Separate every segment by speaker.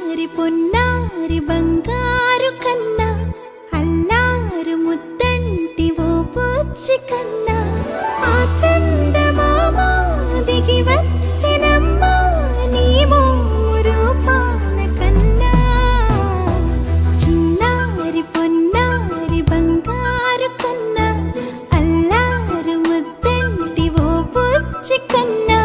Speaker 1: చిన్నారి పొన్నారి బంగారు కన్నా అల్లారు ముద్దంటి ఓ పూచి కన్నా ఆ చందమామ దిగి వచ్చినమ్మా నీ రూపాన కన్నా చిన్నారి పొన్నారి బంగారు కన్నా అల్లారు ముద్దంటి ఓ పూచి కన్నా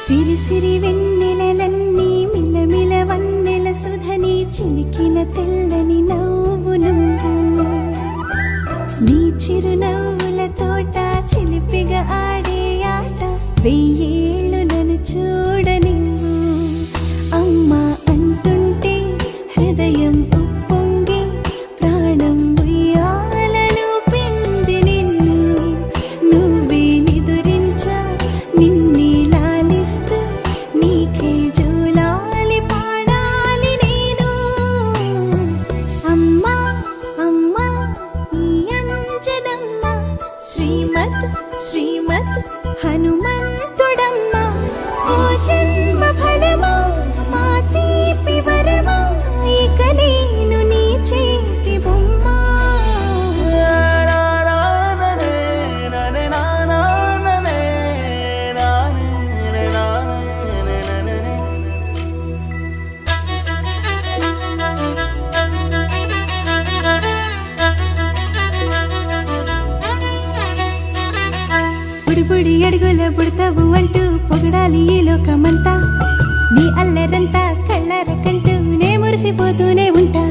Speaker 1: సిరి సిరి వెన్నెలలన్నీ మిలమిల వన్నెల సుధని చిలికిన తెల్లని నవ్వు నువ్వు నీ చిరునవ్వుల తోట చిలిపిగా ఆడే ఆట వెయ్యేళ్ళు నన్ను చూడనివ్వు అమ్మా అంటుంటే హృదయం ఉప్పొంగి ప్రాణం ఉయ్యాలలో పిండి నిన్ను నువ్వే నిదురించా నిన్నే నీకే జూలాలి పాడాలి నేను అమ్మా అమ్మా ఈ అంజనమ్మ శ్రీమద్ శ్రీమద్ హనుమంతుడమ్మ ఓ జన్మ ఫలమా మా తీపి వరమా ఇక నేను నీ చేతి బొమ్మ బుడి అడుగుల బుడతావు అంటూ పొగడాలి ఈ లోకమంతా నీ అల్లరంతా కళ్ళరకంటూ నే మురిసిపోతూనే ఉంటా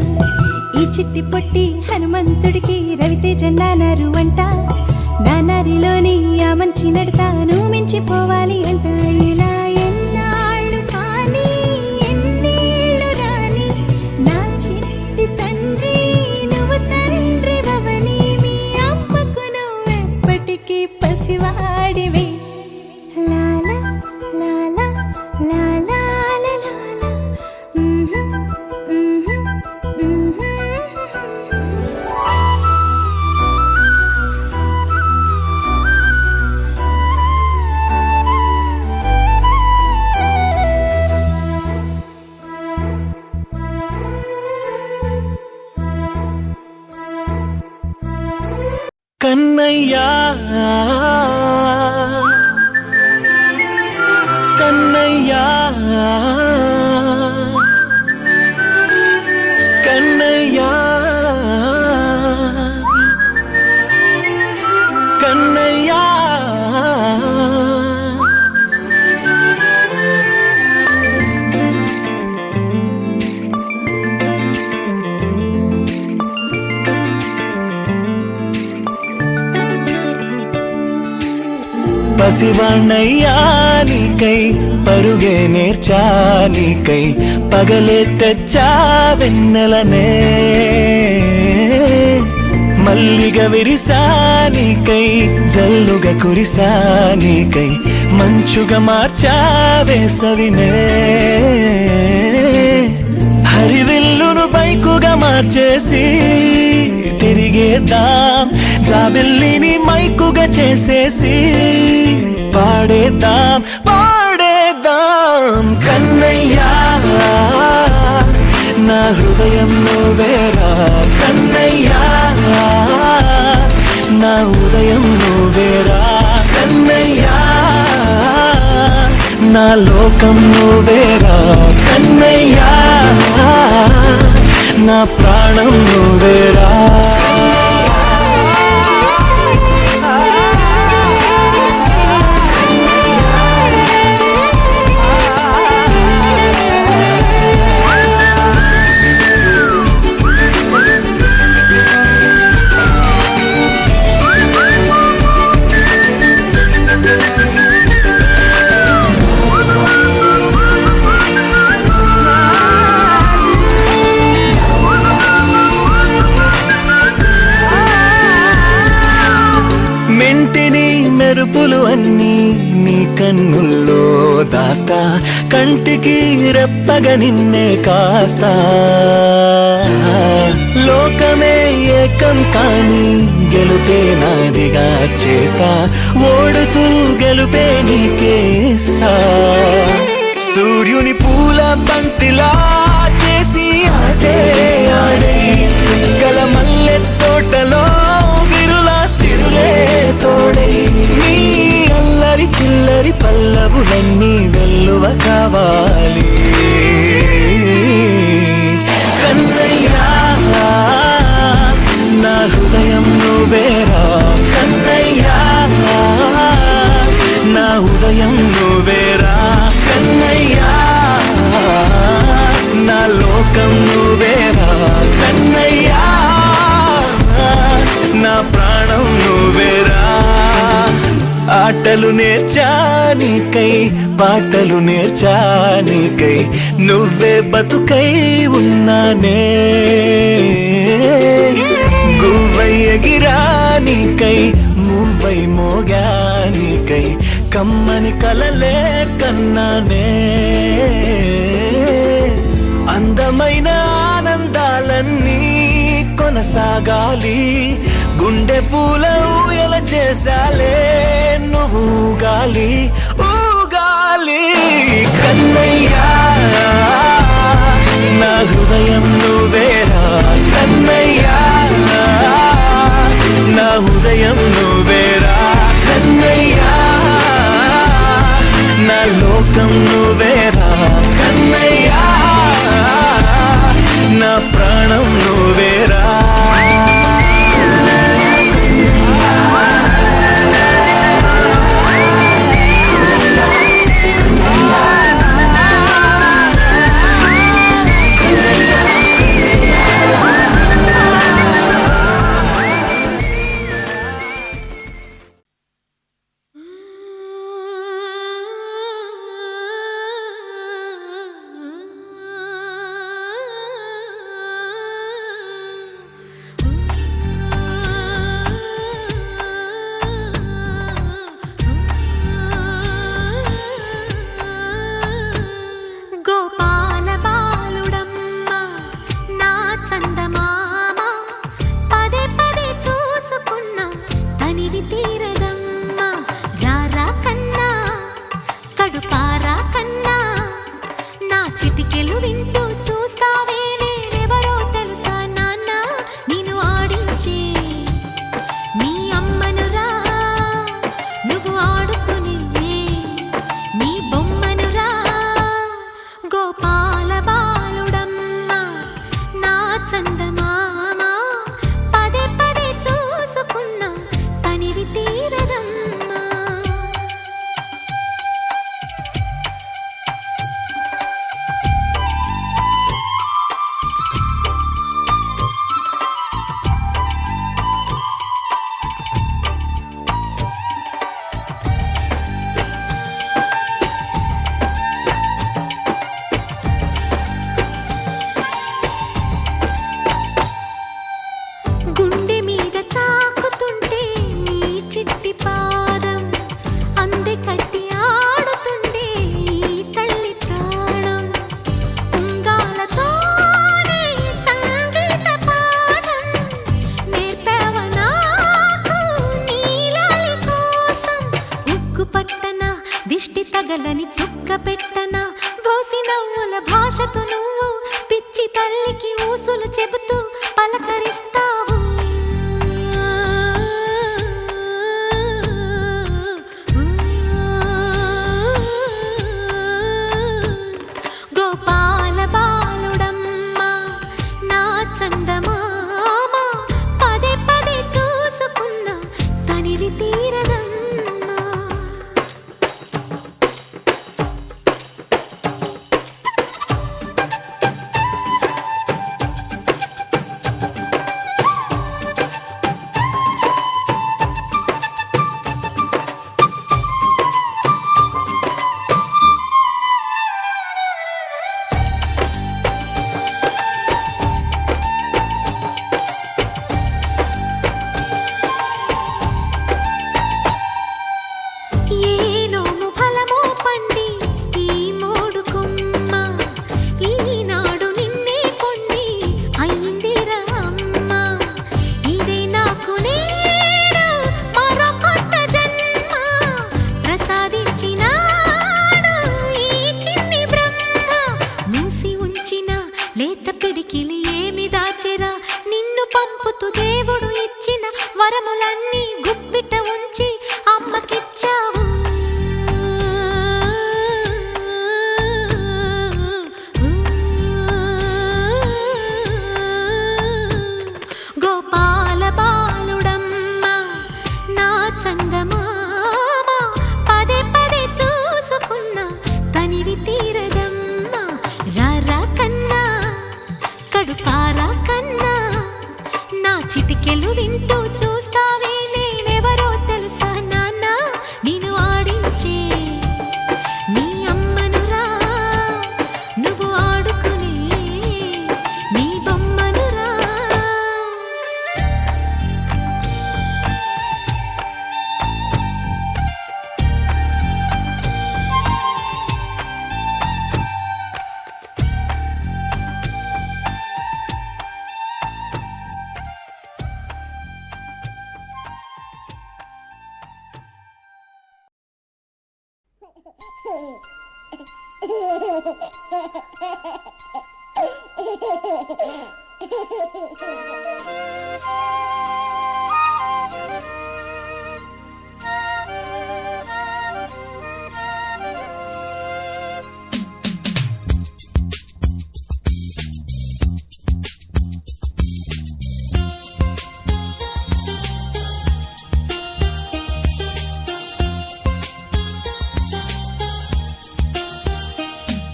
Speaker 1: ఈ చిట్టి పొట్టి హనుమంతుడికి రవితేజ నానారు అంట నానారిలోని ఆ మంచి నడతాను మించిపోవాలి అంట ఇలా ఎన్నాళ్ళు కానీ ఎన్నేళ్ళు రాని నా చిట్టి తండ్రి నువ్వు తండ్రి వవని మీ అమ్మకు నువ్వెప్పటికీ పసివాడివి లాలా లాలా లాలా లాలా
Speaker 2: కన్నయ్యా కన్నయ్యా కన్నయ్యా కన్నయ్యా పసివాణ్ణయ్యా నీకై పరుగే నేర్చా నీకై పగలే తెచ్చా వెన్నెలనే మల్లిగ విరిసా నీకై జల్లుగా కురిసా నీకై మంచుగా మార్చా వేసవినే హరివిల్లును బైకుగా మార్చేసి తిరిగేద్దాం జాబిల్లిని మైకుగా చేసేసి పాడేద్దాం పాడేద్దాం కన్నయ్యా నా హృదయం నువ్వేరా కన్నయ్యా నా ఉదయం నువ్వేరా కన్నయ్యా నా లోకం నువ్వేరా కన్నయ్యా నా ప్రాణం నువ్వేరా మెరుపులు అన్నీ నీ కన్నుల్లో దాస్తా, కంటికి రెప్పగా నిన్నే కాస్తా. లోకమే ఏకం కాని గెలుపే నాదిగా చేస్తా, ఓడుతూ గెలుపే నీకేస్తా. సూర్యుని పూల బంతిలా చేసి ఆడే ఆడే, చుక్కల మల్లె తోటలో విరులా సిరులే తోడే. నీ అల్లరి చిల్లరి పల్లవులన్నీ వెల్లువ కావాలి కన్నయ్యా. నా హృదయం నువ్వేరా కన్నయ్యా, నా ఉదయం నువ్వేరా కన్నయ్యా, నా లోకం నువ్వేరా కన్నయ్యా, నా ప్రాణం నువ్వేరా. ఆటలు నేర్చానికై పాటలు నేర్చానికై నువ్వే బతుకై ఉన్నానే. గువ్వై ఎగిరానికై మువ్వై మోగానికై కమ్మని కలలే కన్నానే. అందమైన ఆనందాలన్నీ కొనసాగాలి, గుండె పూల ఊయల చేసాలే నువ్వు ఊగాలి ఊగాలి కన్నయ్యా. నా హృదయం నువ్వేరా కన్నయ్యా, నా ఉదయం నువ్వేరా కన్నయ్యా, నా లోకం నువ్వేరా కన్నయ్యా, నా ప్రాణం నువ్వేరా.
Speaker 1: చిటికెలు వింటూ చూస్తావే నేనెవరో తెలుసా నాన్న, నేను ఆడించే నీ అమ్మనురా, నువ్వు ఆడుకునే నీ బొమ్మనురా. గోపాల బాలుడమ్మ నా చందమామ, పదే పదే చూసుకున్నా తనివి తీరదమ్మా. గుండె మీద తాకుతుంటే నీ చిట్టి పాదం, అంది కట్టి ఆడుతుండే ఈ తల్లి ప్రాణం. ఉంగాలతోనే సంగీత పాఠం నేర్పావ నాకు నీలాలి కోసం. ఉక్కు పట్టన దిష్టి తగలని చుక్క పెట్టన, భోసి నవ్వుల భాషతో నువ్వు పిచ్చి తల్లికి ఊసులు చెబుతూ పలకరిస్తావు. గోపాల బాలుడమ్మ నా చందమామ, పదే పదే చూసుకున్నా తనివి తీరదమ్మా. దేవుడు ఇచ్చిన వరములన్నీ గుప్పిట ఉంచి అమ్మకిచ్చావు. గోపాల బాలుడమ్మ నా చందమామ పదే పదే చూసుకున్న తనివి తీరదమ్మ. రారా కన్నా కడుపారా కన్నా నా చిటికెలు వింటూ చూస్తావే నేనెవరో తెలుసా నాన్న. నేను ఆడించే నీ అమ్మనురా, నువ్వు ఆడుకునే నీ బొమ్మనురా.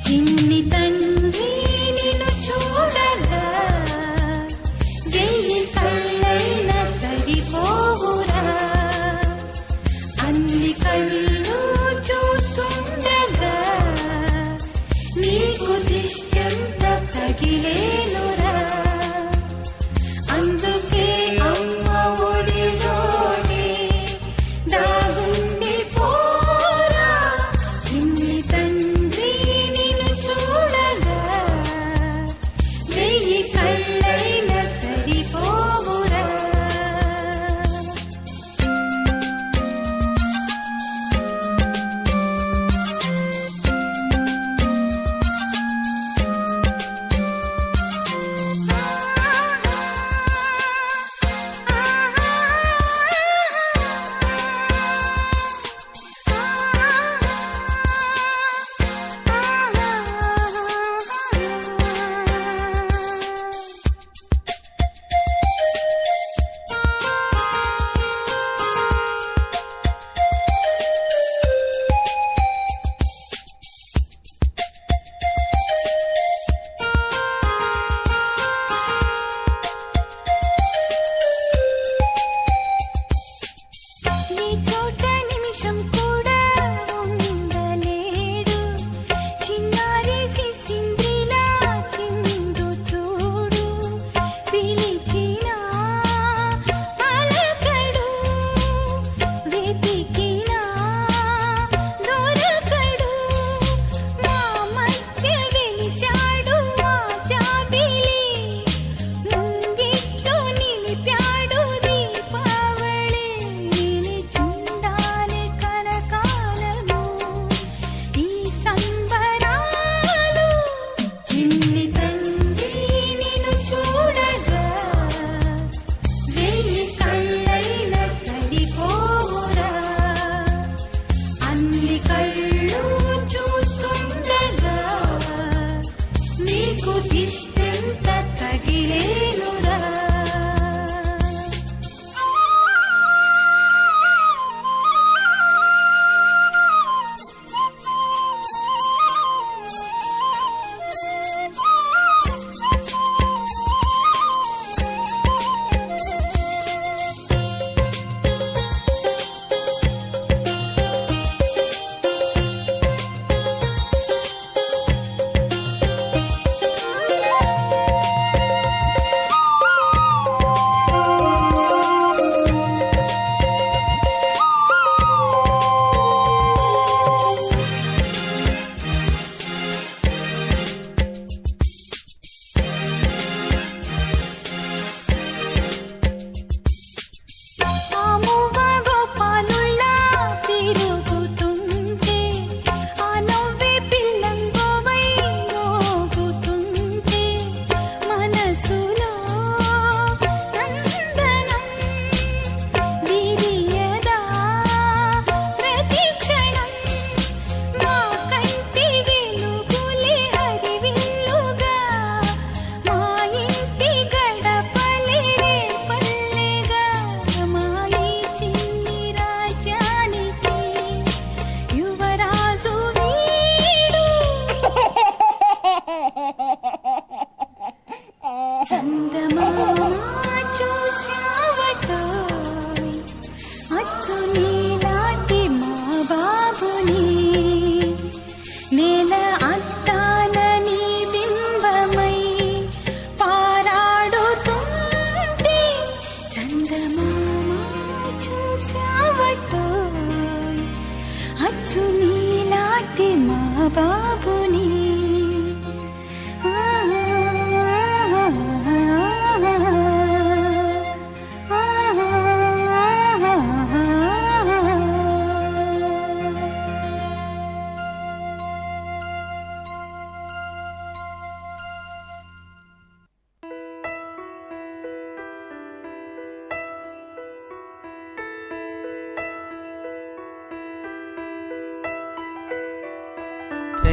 Speaker 1: చిన్ని తండ్రి నిన్ను చూడగా వెయ్యి కళ్ళైన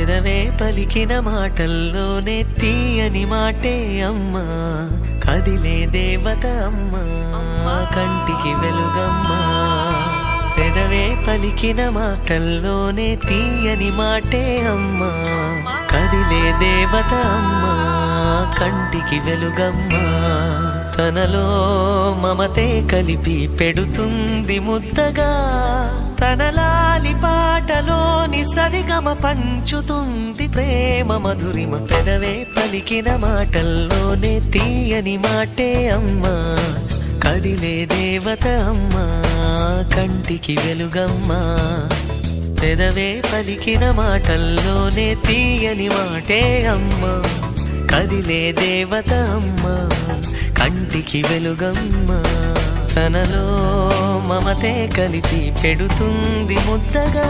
Speaker 3: పెదవే పలికిన మాటల్లోనే తీయని మాటే అమ్మా, కదిలే దేవత అమ్మా, కంటికి వెలుగమ్మా. పెదవే పలికిన మాటల్లోనే తీయని మాటే అమ్మా, కదిలే దేవత అమ్మా, కంటికి వెలుగమ్మా. తనలో మమతే కలిపి పెడుతుంది ముద్దగా, తన లాలి పాటలోని సరిగమ పంచుతుంది ప్రేమ మధురిమ. పెదవే పలికిన మాటల్లోనే తీయని మాటే అమ్మా, కదిలే దేవత అమ్మా, కంటికి వెలుగమ్మా. పెదవే పలికిన మాటల్లోనే తీయని మాటే అమ్మా, కదిలే దేవత అమ్మా, కంటికి వెలుగమ్మా. తనలో మమతే కలిపి పెడుతుంది ముద్దగా,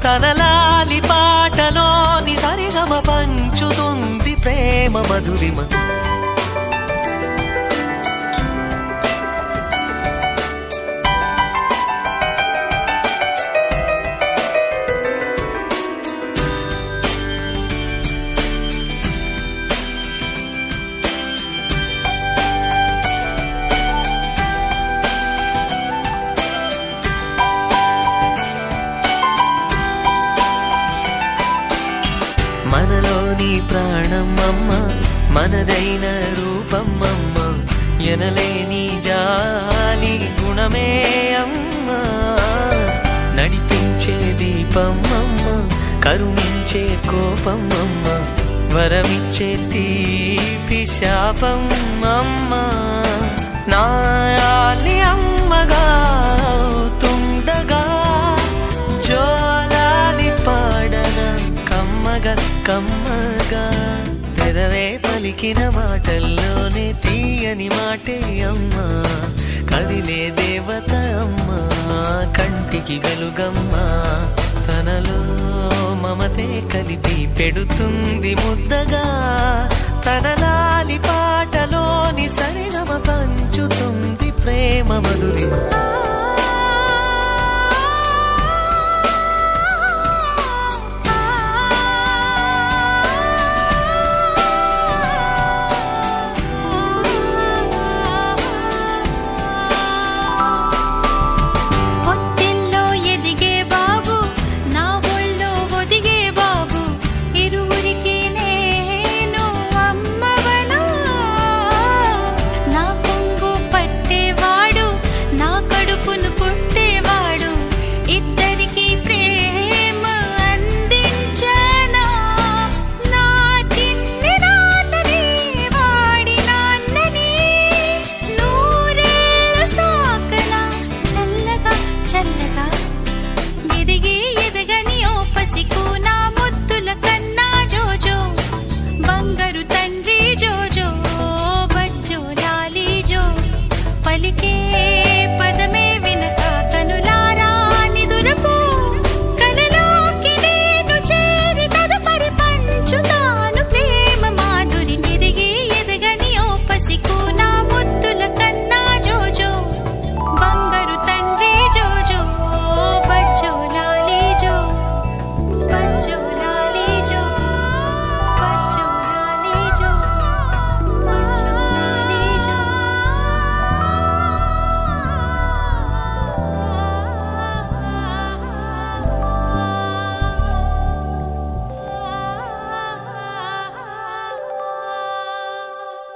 Speaker 3: తన లాలి పాటలోని సరిగమ పంచుతుంది ప్రేమ మధురిమ. మనలోని ప్రాణం అమ్మ, మనదైన రూపం అమ్మ, ఎనలేని జాలి గుణమే అమ్మ. నడిపించే దీపం అమ్మ, కరుణించే కోపం అమ్మ, వరమిచ్చే తీపి శాపం అమ్మ. నాయాలి అమ్మగా అవుతుండగా, జోలాలి పాడన కమ్మగా కమ్మగా. పెదవే పలికిన మాటల్లోనే తీయని మాటే అమ్మా, కదిలే దేవత అమ్మా, కంటికి వెలుగమ్మా. తనలో మమతే కలిపి పెడుతుంది ముద్దగా, తన లాలి పాటలోని సరిగమ పంచుతుంది